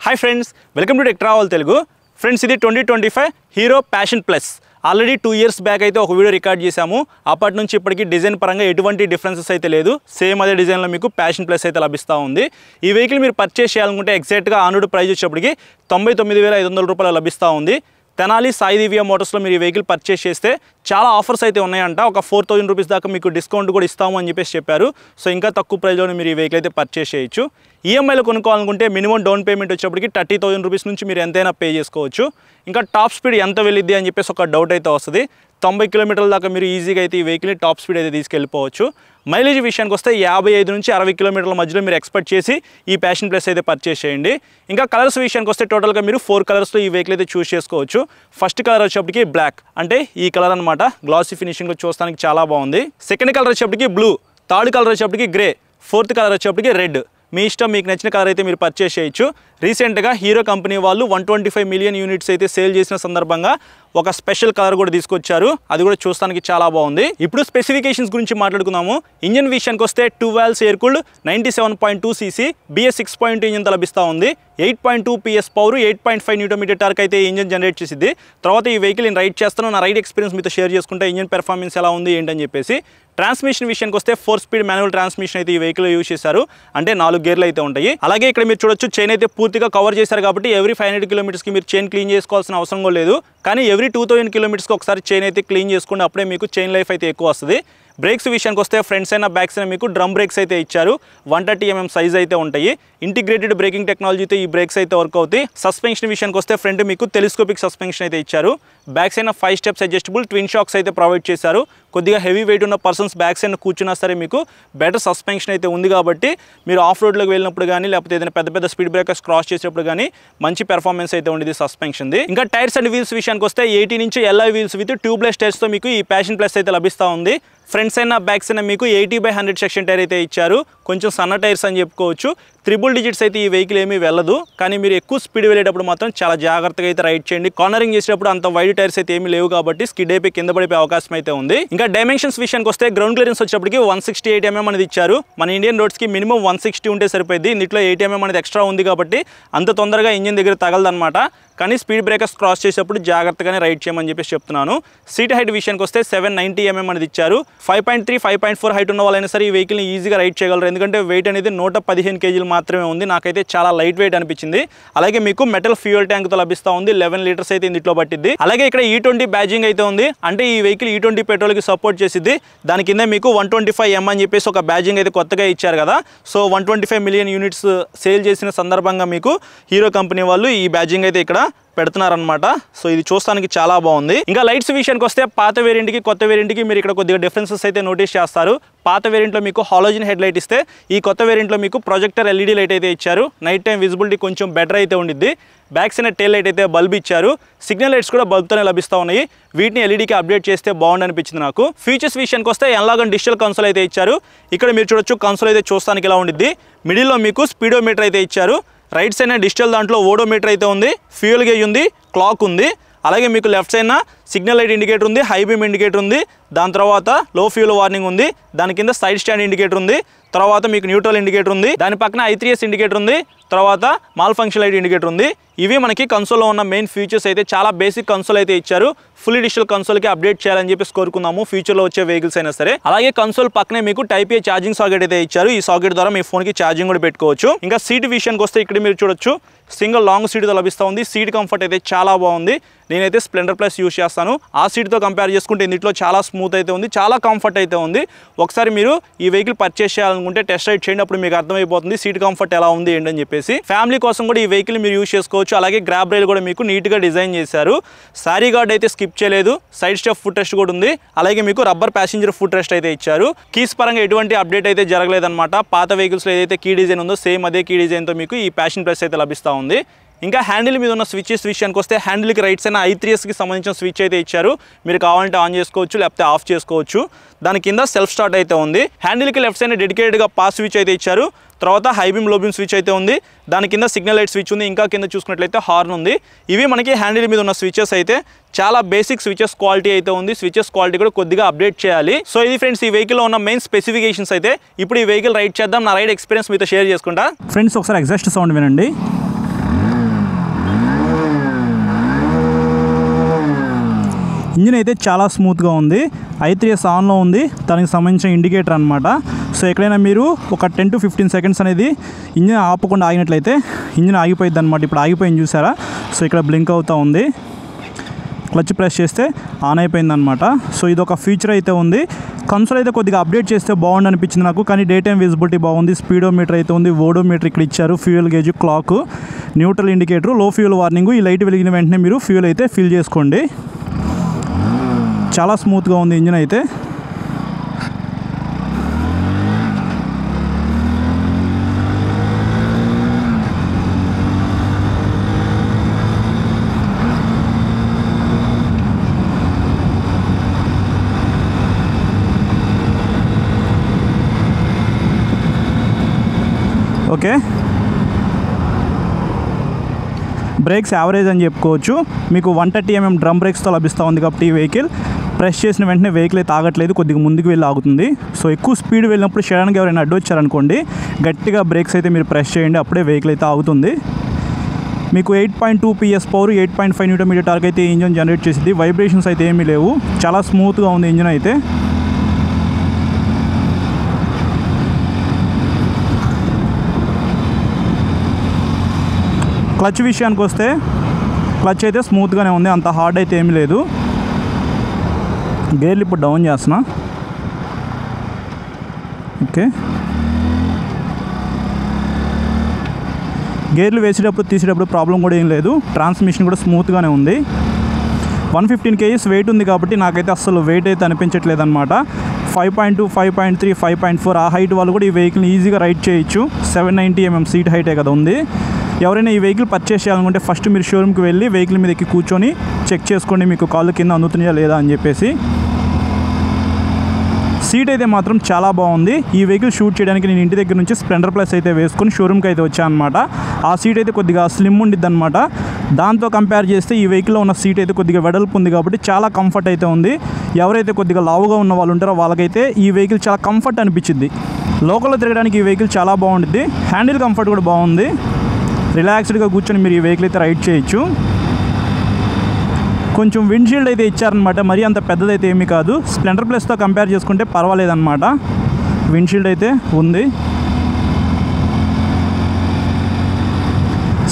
Hi friends, welcome to Tech Travel Telugu. Friends, ఇది 2025 hero passion plus. Already 2 years back అయితే ఒక video record చేశాము. అప్పటి నుంచి ఇప్పటికి డిజైన్ పరంగా ఎటువంటి డిఫరెన్సెస్ అయితే లేదు. సేమ్ అదే డిజైన్లో మీకు ప్యాషన్ ప్లస్ అయితే లభిస్తూ ఉంది. ఈ వెహికల్ మీరు పర్చేస్ చేయాలనుకుంటే ఎగ్జాక్ట్గా ఆన్ రోడ్ ప్రైస్ వచ్చేప్పటికి 99,500 రూపాయలు లభిస్తూ ఉంది. తెనాలి సాయి దివ్య మోటార్స్లో మీరు ఈ వెహికల్ పర్చేస్ చేస్తే చాలా ఆఫర్స్ అయితే ఉన్నాయంట. ఒక 4,000 రూపీస్ దాకా మీకు డిస్కౌంట్ కూడా ఇస్తాము అని చెప్పారు. సో ఇంకా తక్కువ ప్రైస్లోనే మీరు ఈ వెహికల్ అయితే పర్చేస్ చేయొచ్చు. ఈఎంఐలో కొనుక్కోవాలనుకుంటే మినిమం డౌన్ పేమెంట్ వచ్చేప్పటికి 30,000 రూపీస్ నుంచి మీరు ఎంతైనా పే చేసుకోవచ్చు. ఇంకా టాప్ స్పీడ్ ఎంత వెళ్ళిద్ది అని చెప్పేసి ఒక డౌట్ అయితే వస్తుంది. 90 కిలోమీటర్ల దాకా మీరు ఈజీగా అయితే ఈ వెహికల్ని టాప్ స్పీడ్ అయితే తీసుకెళ్ళిపోవచ్చు. మైలేజ్ విషయానికి వస్తే 55 నుంచి 60 కిలోమీటర్ల మధ్యలో మీరు ఎక్స్పెక్ట్ చేసి ఈ ప్యాషన్ ప్లస్ అయితే పర్చేస్ చేయండి. ఇంకా కలర్స్ విషయానికి వస్తే టోటల్గా మీరు 4 కలర్స్లో ఈ వెహికల్ అయితే చూస్ చేసుకోవచ్చు. ఫస్ట్ కలర్ వచ్చేప్పటికి బ్లాక్, అంటే ఈ కలర్ అనమాట. గ్లాసీ ఫినిషింగ్లో చూడడానికి చాలా బాగుంది. సెకండ్ కలర్ వచ్చేప్పటికి బ్లూ, థర్డ్ కలర్ వచ్చేప్పటికి గ్రే, ఫోర్త్ కలర్ వచ్చేప్పటికి రెడ్. మీ ఇష్టం, మీకు నచ్చిన కలర్ అయితే మీరు పర్చేస్ చేయొచ్చు. రీసెంట్గా హీరో కంపెనీ వాళ్ళు 125 మిలియన్ యూనిట్స్ అయితే సేల్ చేసిన సందర్భంగా ఒక స్పెషల్ కలర్ కూడా తీసుకొచ్చారు. అది కూడా చూస్తానికి చాలా బాగుంది. ఇప్పుడు స్పెసిఫికేషన్స్ గురించి మాట్లాడుకుందాము. ఇంజన్ విషయానికి వస్తే 2 valves air cooled 97.2 cc BS 6.2 engine లభిస్తూ ఉంది. 8.2 PS పవర్, 8.5 న్యూటన్ టార్క్ అయితే ఈ ఇంజన్ జనరేట్ చేసింది. తర్వాత ఈ వెహికల్ నేను రైడ్ చేస్తాను, నా రైడ్ ఎక్స్పీరియన్స్ మీతో షేర్ చేసుకుంటే ఇంజన్ పెర్ఫార్మెన్స్ ఎలా ఉంది ఏంటని చెప్పేసి. ట్రాన్స్మిషన్ విషయానికి వస్తే 4 స్పీడ్ మాన్యువల్ ట్రాన్స్మిషన్ అయితే ఈ వెహికల్ యూజ్ చేశారు. అంటే 4 గేర్లు అయితే ఉంటాయి. అలాగే ఇక్కడ మీరు చూడొచ్చు, చైన్ అయితే పూర్తిగా కవర్ చేశారు కాబట్టి ఎవ్రీ 500 కిలోమీటర్స్కి మీరు చైన్ క్లీన్ చేసుకోవాల్సిన అవసరం కూడా లేదు. కానీ ఎవ్రీ 2000 కిలోమీటర్స్కి ఒకసారి చైన్ అయితే క్లీన్ చేసుకోండి, అప్పుడే మీకు చైన్ లైఫ్ అయితే ఎక్కువ వస్తుంది. బ్రేక్స్ విషయానికి వస్తే ఫ్రంట్స్ అయినా బ్యాక్స్ అయినా మీకు డ్రమ్ బ్రేక్స్ అయితే ఇచ్చారు. 130 mm సైజ్ అయితే ఉంటాయి. ఇంటిగ్రేటెడ్ బ్రేకింగ్ టెక్నాలజీతో ఈ బ్రేక్స్ అయితే వర్క్ అవుతాయి. సస్పెన్షన్ విషయానికి వస్తే ఫ్రంట్ మీకు టెలిస్కోపిక్ సస్పెన్షన్ అయితే ఇచ్చారు. బ్యాక్స్ అయినా 5 స్టెప్స్ అడ్జస్టబుల్ ట్విన్ షాక్స్ అయితే ప్రొవైడ్ చేశారు. కొద్దిగా హెవీ వెయిట్ ఉన్న పర్సన్స్ బ్యాక్స్ అయినా కూర్చున్నా సరే మీకు బెటర్ సస్పెన్షన్ అయితే ఉంది కాబట్టి మీరు ఆఫ్ రోడ్లోకి వెళ్ళినప్పుడు కానీ లేకపోతే ఏదైనా పెద్ద స్పీడ్ బ్రేకర్స్ క్రాస్ చేసేటప్పుడు కానీ మంచి పెర్ఫార్మెన్స్ అయితే ఉండేది సస్పెన్షన్ది. ఇంకా టైర్స్ అండ్ వీల్స్ విషయానికి వస్తే 80 నుంచి LI వీల్స్ విత్ ట్యూబ్లెస్ టైర్స్తో మీకు ఈ ప్యాషన్ ప్లస్ అయితే లభిస్తూ ఉంది. ఫ్రంట్స్ అయినా బ్యాక్స్ అయినా మీకు 80/100 సెక్షన్ టైర్ అయితే ఇచ్చారు. కొంచెం సన్న టైర్స్ అని చెప్పుకోవచ్చు. 3 digits అయితే ఈ వెహికల్ ఏమీ వెళ్ళదు. కానీ మీరు ఎక్కువ స్పీడ్ వెళ్ళేటప్పుడు మాత్రం చాలా జాగ్రత్తగా అయితే రైడ్ చేయండి. కార్నరింగ్ చేసేటప్పుడు అంత వైడ్ టైర్స్ అయితే ఏమీ లేవు కాబట్టి స్కిడ్ అయిపోయి కింద పడిపోయే అవకాశం అయితే ఉంది. ఇంకా డైమెన్షన్స్ విషయానికి వస్తే గ్రౌండ్ క్లియరెన్స్ వచ్చేప్పటికి 168 mm అనేది ఇచ్చారు. మన ఇండియన్ రోడ్స్కి మినిమం 160 ఉంటే సరిపోయింది. ఇందులో 8 mm అనేది ఎక్స్ట్రా ఉంది కాబట్టి అంత తొందరగా ఇంజిన్ దగ్గర తగలదన్నమాట. కానీ స్పీడ్ బ్రేకర్స్ క్రాస్ చేసేటప్పుడు జాగ్రత్తగానే రైడ్ చేయమని చెప్పేసి చెప్తున్నాను. సీట్ హైట్ విషయానికి వస్తే 790 mm అనేది ఇచ్చారు. 5.3, 5.4 హైట్ ఉన్న వాళ్ళైనా సరే ఈ వెహికల్ని ఈజీగా రైడ్ చేయగలరు. ఎందుకంటే వెయిట్ అనేది 115 kg మాత్రమే ఉంది. నాకైతే చాలా లైట్ వెయిట్ అనిపించింది. అలాగే మీకు మెటల్ ఫ్యూయల్ ట్యాంక్తో లభిస్తూ ఉంది. 11 లీటర్స్ అయితే ఇందులో పట్టింది. అలాగే ఇక్కడ E20 బ్యాడ్జింగ్ అయితే ఉంది. అంటే ఈ వెహికల్ E20 పెట్రోల్కి సపోర్ట్ చేసింది. దాని కింద మీకు 125M అని చెప్పేసి ఒక బ్యాడ్జింగ్ అయితే కొత్తగా ఇచ్చారు కదా. సో 125 మిలియన్ యూనిట్స్ సేల్ చేసిన సందర్భంగా మీకు హీరో కంపెనీ వాళ్ళు ఈ బ్యాడ్జింగ్ అయితే ఇక్కడ పెడుతున్నారనమాట. సో ఇది చూస్తానికి చాలా బాగుంది. ఇంకా లైట్స్ విషయానికి వస్తే పాత వేరియంట్కి కొత్త వేరియంట్కి మీరు ఇక్కడ కొద్దిగా డిఫరెన్సెస్ అయితే నోటీస్ చేస్తారు. పాత వేరియంట్లో మీకు హాలోజన్ హెడ్ లైట్ ఇస్తే ఈ కొత్త వేరియంట్లో మీకు ప్రొజెక్టర్ LED లైట్ అయితే ఇచ్చారు. నైట్ టైం విజిబిలిటీ కొంచెం బెటర్ అయితే ఉండిద్ది. బ్యాక్స్ అయిన టైల్ లైట్ అయితే బల్బ్ ఇచ్చారు. సిగ్నల్ లైట్స్ కూడా బల్బ్తోనే లభిస్తూ ఉన్నాయి. వీటిని LEDకి అప్డేట్ చేస్తే బాగుంది అనిపించింది నాకు. ఫీచర్స్ విషయానికి వస్తే ఎనలాగ్ అండ్ డిజిటల్ కన్సోల్ అయితే ఇచ్చారు. ఇక్కడ మీరు చూడొచ్చు, కన్సోల్ అయితే చూస్తానికి ఇలా ఉండిద్ది. మిడిల్లో మీకు స్పీడోమీటర్ అయితే ఇచ్చారు. రైట్ సైడ్ డిజిటల్ దాంట్లో ఓడోమీటర్ అయితే ఉంది, ఫ్యూయల్ గేజ్ ఉంది, క్లాక్ ఉంది. అలాగే మీకు left side signal light indicator ఉంది, హై బీమ్ ఇండికేటర్ ఉంది. దాని తర్వాత లో ఫ్యూల్ వార్నింగ్ ఉంది. దాని కింద సైడ్ స్టాండ్ ఇండికేటర్ ఉంది. తర్వాత మీకు న్యూట్రల్ ఇండికేటర్ ఉంది. దాని పక్కన I3S ఇండికేటర్ ఉంది. తర్వాత మాల్ ఫంక్షన్ లైట్ ఇండికేటర్ ఉంది. ఇవి మనకి కన్సోల్లో ఉన్న మెయిన్ ఫీచర్స్ అయితే. చాలా బేసిక్ కన్సోల్ అయితే ఇచ్చారు. ఫుల్ డిజిటల్ కన్సోల్కి అప్డేట్ చేయాలని చెప్పేసి కోరుకుందాము ఫ్యూచర్లో వచ్చే వెహికల్స్ అయినా సరే. అలాగే కన్సోల్ పక్కనే మీకు Type A ఛార్జింగ్ సాకెట్ అయితే ఇచ్చారు. ఈ సాకెట్ ద్వారా మీ ఫోన్కి ఛార్జింగ్ కూడా పెట్టుకోవచ్చు. ఇంకా సీట్ విషయానికి వస్తే ఇక్కడ మీరు చూడొచ్చు, సింగిల్ లాంగ్ సీట్తో లభిస్తూ ఉంది. సీట్ కంఫర్ట్ అయితే చాలా బాగుంది. నేనైతే స్ప్లెండర్ ప్లస్ యూజ్ చేస్తాను. ఆ సీట్తో కంపేర్ చేసుకుంటే ఇందులో చాలా స్మూత్ అయితే ఉంది, చాలా కంఫర్ట్ అయితే ఉంది. ఒకసారి మీరు ఈ వెహికల్ పర్చేస్ చేయాలనుకుంటే టెస్ట్ రైడ్ చేయండి, అప్పుడు మీకు అర్థమైపోతుంది సీట్ కంఫర్ట్ ఎలా ఉంది ఏంటని చెప్పేసి. ఫ్యామిలీ కోసం కూడా ఈ వెహికల్ మీరు యూజ్ చేసుకోవచ్చు. అలాగే గ్రాబ్ రైల్ కూడా మీకు నీట్గా డిజైన్ చేశారు. సారీ గార్డ్ అయితే స్కిప్ చేయలేదు. సైడ్ స్టెప్ ఫుట్ రెస్ట్ కూడా ఉంది. అలాగే మీకు రబ్బర్ ప్యాసింజర్ ఫుట్ రెస్ట్ అయితే ఇచ్చారు. కీస్ పరంగా ఎటువంటి అప్డేట్ అయితే జరగలేదన్నమాట. పాత వెహికల్స్లో ఏదైతే కీ డిజైన్ ఉందో సేమ్ అదే కీ డిజైన్తో మీకు ఈ ప్యాషన్ ప్లస్ అయితే లభిస్తూ ఉంది. ఇంకా హ్యాండిల్ మీద ఉన్న స్విచెస్ విషయానికి వస్తే హ్యాండిల్కి రైట్ సైడ్ I3Sకి సంబంధించిన స్విచ్ అయితే ఇచ్చారు. మీరు కావాలంటే ఆన్ చేసుకోవచ్చు, లేకపోతే ఆఫ్ చేసుకోవచ్చు. దాని కింద సెల్ఫ్ స్టార్ట్ అయితే ఉంది. హ్యాండిల్కి లెఫ్ట్ సైడ్ డెడికేటెడ్గా పాస్ స్విచ్ అయితే ఇచ్చారు. తర్వాత హై బీమ్ లో బీమ్ స్విచ్ అయితే ఉంది. దాని కింద సిగ్నల్ లైట్ స్విచ్ ఉంది. ఇంకా కింద చూసుకున్నట్లయితే హార్న్ ఉంది. ఇవి మనకి హ్యాండిల్ మీద ఉన్న స్విచెస్ అయితే. చాలా బేసిక్ స్విచెస్ క్వాలిటీ అయితే ఉంది. స్విచెస్ క్వాలిటీ కూడా కొద్దిగా అప్డేట్ చేయాలి. సో ఇది ఫ్రెండ్స్ ఈ వెహికల్లో ఉన్న మెయిన్ స్పెసిఫికేషన్స్ అయితే. ఇప్పుడు ఈ వెహికల్ రైడ్ చేద్దాం. నా రైడ్ ఎక్స్పీరియన్స్ మీతో షేర్ చేసుకుంటా. ఫ్రెండ్స్ ఒకసారి ఎగ్జాస్ట్ సౌండ్ వినండి. ఇంజిన్ అయితే చాలా స్మూత్గా ఉంది. i3s ఆన్లో ఉంది, దానికి సంబంధించిన ఇండికేటర్ అనమాట. సో ఎక్కడైనా మీరు ఒక 10 to 15 సెకండ్స్ అనేది ఇంజిన్ ఆపకుండా ఆగినట్లయితే ఇంజిన్ ఆగిపోయింది అనమాట. ఇప్పుడు ఆగిపోయింది చూసారా. సో ఇక్కడ బ్లింక్ అవుతూ ఉంది, క్లచ్ ప్రెస్ చేస్తే ఆన్ అయిపోయింది అనమాట. సో ఇది ఒక ఫీచర్ అయితే ఉంది. కన్సోల్ అయితే కొద్దిగా అప్డేట్ చేస్తే బాగుండు అనిపించింది నాకు, కానీ డే టైం విజిబిలిటీ బాగుంది. స్పీడోమీటర్ అయితే ఉంది, ఓడోమీటర్ ఇక్కడ ఇచ్చారు, fuel gauge, clock, neutral indicator, లో ఫ్యూయల్ వార్నింగ్. ఈ లైట్ వెలిగిన వెంటనే మీరు ఫ్యూయల్ అయితే ఫిల్ చేసుకోండి. చాలా స్మూత్గా ఉంది ఇంజిన్ అయితే. ఓకే, బ్రేక్స్ యావరేజ్ అని చెప్పుకోవచ్చు. మీకు 130 mm డ్రమ్ బ్రేక్స్తో లభిస్తూ ఉంది కాబట్టి ఈ వెహికల్ ప్రెస్ చేసిన వెంటనే వెహికల్ అయితే ఆగట్లేదు, కొద్దిగా ముందుకు వెళ్ళి ఆగుతుంది. సో ఎక్కువ స్పీడ్ వెళ్ళినప్పుడు సడన్గా ఎవరైనా అడ్డు వచ్చారనుకోండి, గట్టిగా బ్రేక్స్ అయితే మీరు ప్రెస్ చేయండి, అప్పుడే వెహికల్ అయితే ఆగుతుంది. మీకు 8.2 PS పవర్, 8.5 Nm టార్క్ అయితే ఇంజిన్ జనరేట్ చేసింది. వైబ్రేషన్స్ అయితే ఏమీ లేవు, చాలా స్మూత్గా ఉంది ఇంజిన్ అయితే. క్లచ్ విషయానికి వస్తే క్లచ్ అయితే స్మూత్గానే ఉంది, అంత హార్డ్ అయితే ఏమీ లేదు. గేర్లు ఇప్పుడు డౌన్ చేస్తున్నా. ఓకే, గేర్లు వేసేటప్పుడు తీసేటప్పుడు ప్రాబ్లం కూడా ఏం లేదు. ట్రాన్స్మిషన్ కూడా స్మూత్గానే ఉంది. 115 kgs వెయిట్ ఉంది కాబట్టి నాకైతే అస్సలు వెయిట్ అయితే అనిపించట్లేదు అనమాట. 5.2, 5.3, 5.4 ఆ హైట్ వాళ్ళు కూడా ఈ వెహికల్ని ఈజీగా రైడ్ చేయొచ్చు. 790 mm సీట్ హైటే కదా ఉంది. ఎవరైనా ఈ వెహికల్ పర్చేస్ చేయాలనుకుంటే ఫస్ట్ మీరు షోరూమ్కి వెళ్ళి వెహికల్ మీద ఎక్కి కూర్చొని చెక్ చేసుకోండి మీకు కాళ్ళు కింద అందుతున్నాయా లేదా అని చెప్పేసి. సీట్ అయితే మాత్రం చాలా బాగుంది. ఈ వెహికల్ షూట్ చేయడానికి నేను ఇంటి దగ్గర నుంచి స్ప్లెండర్ ప్లస్ అయితే వేసుకొని షోరూమ్కి అయితే వచ్చాను అనమాట. ఆ సీట్ అయితే కొద్దిగా స్లిమ్ ఉండిద్ది అనమాట. దాంతో కంపేర్ చేస్తే ఈ వెహికల్లో ఉన్న సీట్ అయితే కొద్దిగా వెడల్పు ఉంది కాబట్టి చాలా కంఫర్ట్ అయితే ఉంది. ఎవరైతే కొద్దిగా లావుగా ఉన్న వాళ్ళు ఉంటారో వాళ్ళకైతే ఈ వెహికల్ చాలా కంఫర్ట్ అనిపించింది. లోకల్లో తిరగడానికి ఈ వెహికల్ చాలా బాగుంటుంది. హ్యాండిల్ కంఫర్ట్ కూడా బాగుంది. రిలాక్స్డ్గా కూర్చొని మీరు ఈ వెహికల్ అయితే రైడ్ చేయొచ్చు. కొంచెం విండ్షీల్డ్ అయితే ఇచ్చారనమాట, మరీ అంత పెద్దదైతే ఏమీ కాదు. స్ప్లెండర్ ప్లస్తో కంపేర్ చేసుకుంటే పర్వాలేదన్నమాట, విండ్షీల్డ్ అయితే ఉంది.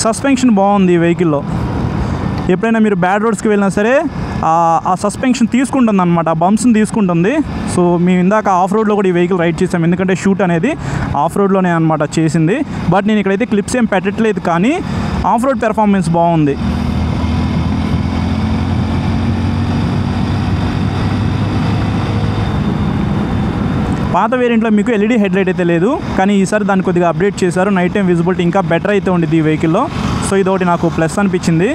సస్పెన్షన్ బాగుంది ఈ వెహికల్లో. ఎప్పుడైనా మీరు బ్యాడ్ రోడ్స్కి వెళ్ళినా సరే ఆ సస్పెన్షన్ తీసుకుంటుంది అనమాట, ఆ బంప్స్ని తీసుకుంటుంది. సో మేము ఇందాక ఆఫ్ రోడ్లో కూడా ఈ వెహికల్ రైడ్ చేసాం, ఎందుకంటే షూట్ అనేది ఆఫ్ రోడ్లోనే అనమాట చేసింది. బట్ నేను ఇక్కడైతే క్లిప్స్ ఏం పెట్టట్లేదు, కానీ ఆఫ్ రోడ్ పెర్ఫార్మెన్స్ బాగుంది. పాత వేరియంట్లో మీకు ఎల్ఈడి హెడ్లైట్ అయితే లేదు, కానీ ఈసారి దాన్ని కొద్దిగా అప్డేట్ చేశారు. నైట్ టైం విజిబిలిటీ ఇంకా బెటర్ అయితే ఉండేది ఈ వెహికల్లో. సో ఇదొకటి నాకు ప్లస్ అనిపించింది.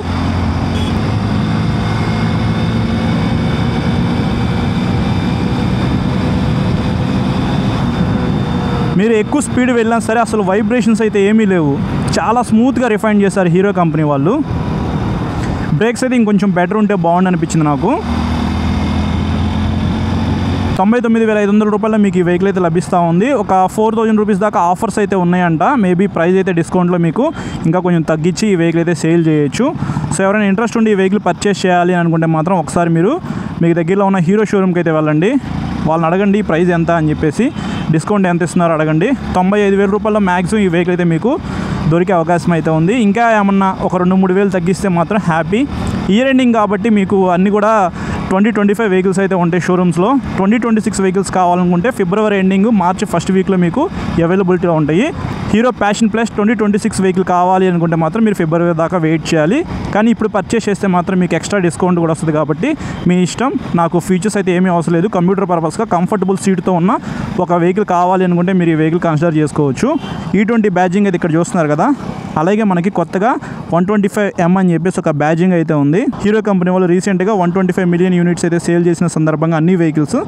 మీరు ఎక్కువ స్పీడ్ వెళ్ళినా సరే అసలు వైబ్రేషన్స్ అయితే ఏమీ లేవు, చాలా స్మూత్గా రిఫైన్ చేశారు హీరో కంపెనీ వాళ్ళు. బ్రేక్స్ అయితే ఇంకొంచెం బెటర్ ఉంటే బాగుండు అనిపించింది నాకు. 99,500 రూపాయల మీకు ఈ వెహికల్ అయితే లభిస్తూ ఉంది. ఒక 4,000 రూపీస్ దాకా ఆఫర్స్ అయితే ఉన్నాయంట. మేబీ ప్రైస్ అయితే డిస్కౌంట్లో మీకు ఇంకా కొంచెం తగ్గించి ఈ వెహికల్ అయితే సేల్ చేయొచ్చు. సో ఎవరైనా ఇంట్రెస్ట్ ఉండి ఈ వెహికల్ పర్చేస్ చేయాలి అనుకుంటే మాత్రం ఒకసారి మీరు మీకు దగ్గరలో ఉన్న హీరో షోరూమ్కి అయితే వెళ్ళండి, వాళ్ళని అడగండి ప్రైస్ ఎంత అని చెప్పేసి, డిస్కౌంట్ ఎంత ఇస్తున్నారో అడగండి. 95,000 రూపాయల మ్యాక్సిమం ఈ వెహికల్ అయితే మీకు దొరికే అవకాశం అయితే ఉంది. ఇంకా ఏమన్నా ఒక 2-3 వేలు తగ్గిస్తే మాత్రం హ్యాపీ. ఇయర్ ఎండింగ్ కాబట్టి మీకు అన్నీ కూడా 2025 వెహికల్స్ అయితే ఉంటాయి షోరూమ్స్లో. 2026 వెహికల్స్ కావాలనుకుంటే ఫిబ్రవరి ఎండింగ్, మార్చి ఫస్ట్ వీక్లో మీకు అవైలబిలిటీలో ఉంటాయి. హీరో ప్యాషన్ ప్లస్ 2026 వెహికల్ కావాలి అనుకుంటే మాత్రం మీరు ఫిబ్రవరి దాకా వెయిట్ చేయాలి. కానీ ఇప్పుడు పర్చేస్ చేస్తే మాత్రం మీకు ఎక్స్ట్రా డిస్కౌంట్ కూడా వస్తుంది కాబట్టి మీ ఇష్టం. నాకు ఫీచర్స్ అయితే ఏమీ అవసరం లేదు. కంప్యూటర్ పర్పస్గా కంఫర్టబుల్ సీట్తో ఉన్న ఒక వెహికల్ కావాలి అనుకుంటే మీరు ఈ వెహికల్ కన్సిడర్ చేసుకోవచ్చు. E20 బ్యాడ్జింగ్ అయితే ఇక్కడ చూస్తున్నారు కదా, అలాగే మనకి కొత్తగా 125M అని చెప్పేసి ఒక బ్యాడ్జింగ్ అయితే ఉంది. హీరో కంపెనీ వాళ్ళు రీసెంట్గా 125 మిలియన్ యూనిట్స్ అయితే సేల్ చేసిన సందర్భంగా అన్ని వెహికల్స్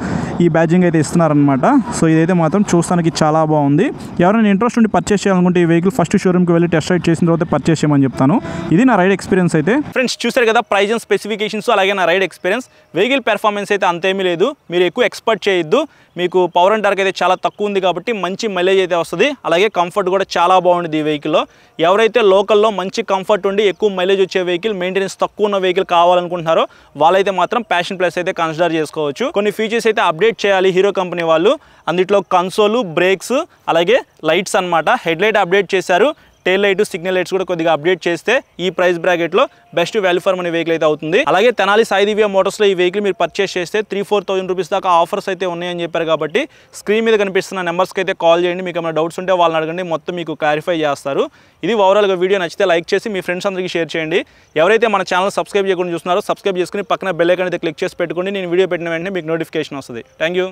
ఈ బ్యాడ్జింగ్ అయితే ఇస్తున్నారనమాట. సో ఇదైతే మాత్రం చూస్తానికి చాలా బాగుంది. ఎవరైనా ఇంట్రెస్ట్ ఉండి పర్చేస్ చేయాలనుకుంటే ఈ వెహికల్ ఫస్ట్ షోరూమ్కి వెళ్ళి టెస్ట్ రైడ్ చేసిన తర్వాత పర్చేస్ చేయమని చెప్తాను. ఇది నా రైడ్ ఎక్స్పీరియన్స్ అయితే. ఫ్రెండ్స్ చూసారు కదా ప్రైజ్ అండ్ స్పెసిఫికేషన్స్, అలాగే నా రైడ్ ఎక్స్పీరియన్స్. వెహికల్ పెర్ఫార్మెన్స్ అయితే అంతేమీ లేదు, మీరు ఎక్కువ ఎక్స్పెక్ట్ చేయొద్దు. మీకు పవర్ అండ్ టార్క్ అయితే చాలా తక్కువ ఉంది కాబట్టి మంచి మైలేజ్ అయితే వస్తుంది. అలాగే కంఫర్ట్ కూడా చాలా బాగుంటుంది ఈ వెహికల్లో. ఎవరైతే లోకల్లో మంచి కంఫర్ట్ ఉండి ఎక్కువ మైలేజ్ వచ్చే వెహికల్, మెయింటెనెన్స్ తక్కువ ఉన్న వెహికల్ కావాలనుకుంటున్నారో వాళ్ళైతే మాత్రం ప్యాషన్ ప్లస్ అయితే కన్సిడర్ చేసుకోవచ్చు. కొన్ని ఫీచర్స్ అయితే అప్డేట్ చేయాలి హీరో కంపెనీ వాళ్ళు. అందులో కన్సోల్, బ్రేక్స్, అలాగే లైట్స్ అన్నమాట. హెడ్ లైట్ అప్డేట్ చేశారు, టైల్ లైట్, సిగ్నల్ లైట్స్ కూడా కొద్దిగా అప్డేట్ చేస్తే ఈ ప్రైస్ బ్రాకెట్లో best value for money vehicle అయితే అవుతుంది. అలాగే తెనాలి సాయి దివ్య మోటార్స్లో ఈ వెహికల్ మీరు పర్చేస్ చేస్తే 3-4,000 రూపీస్ దాకా ఆఫర్స్ అయితే ఉన్నాయని చెప్పారు. కాబట్టి స్క్రీన్ మీద కనిపిస్తున్న నెంబర్స్కి అయితే కాల్ చేయండి. మీకు ఏమైనా డౌట్స్ ఉంటే వాళ్ళని అడగండి, మొత్తం మీకు క్లారిఫై చేస్తారు. ఇది ఓవరాల్గా వీడియో నచ్చితే లైక్ చేసి మీ ఫ్రెండ్స్ అందరికీ షేర్ చేయండి. ఎవరైతే మన ఛానల్ సబ్స్క్రైబ్ చేయకుండా చూస్తున్నారో సబ్స్క్రైబ్ చేసుకుని పక్కన బెల్ ఐకాన్ అయితే క్లిక్ చేసి పెట్టుకోండి. నేను వీడియో పెట్టిన వెంటనే మీకు నోటిఫికేషన్ వస్తుంది. Thank you.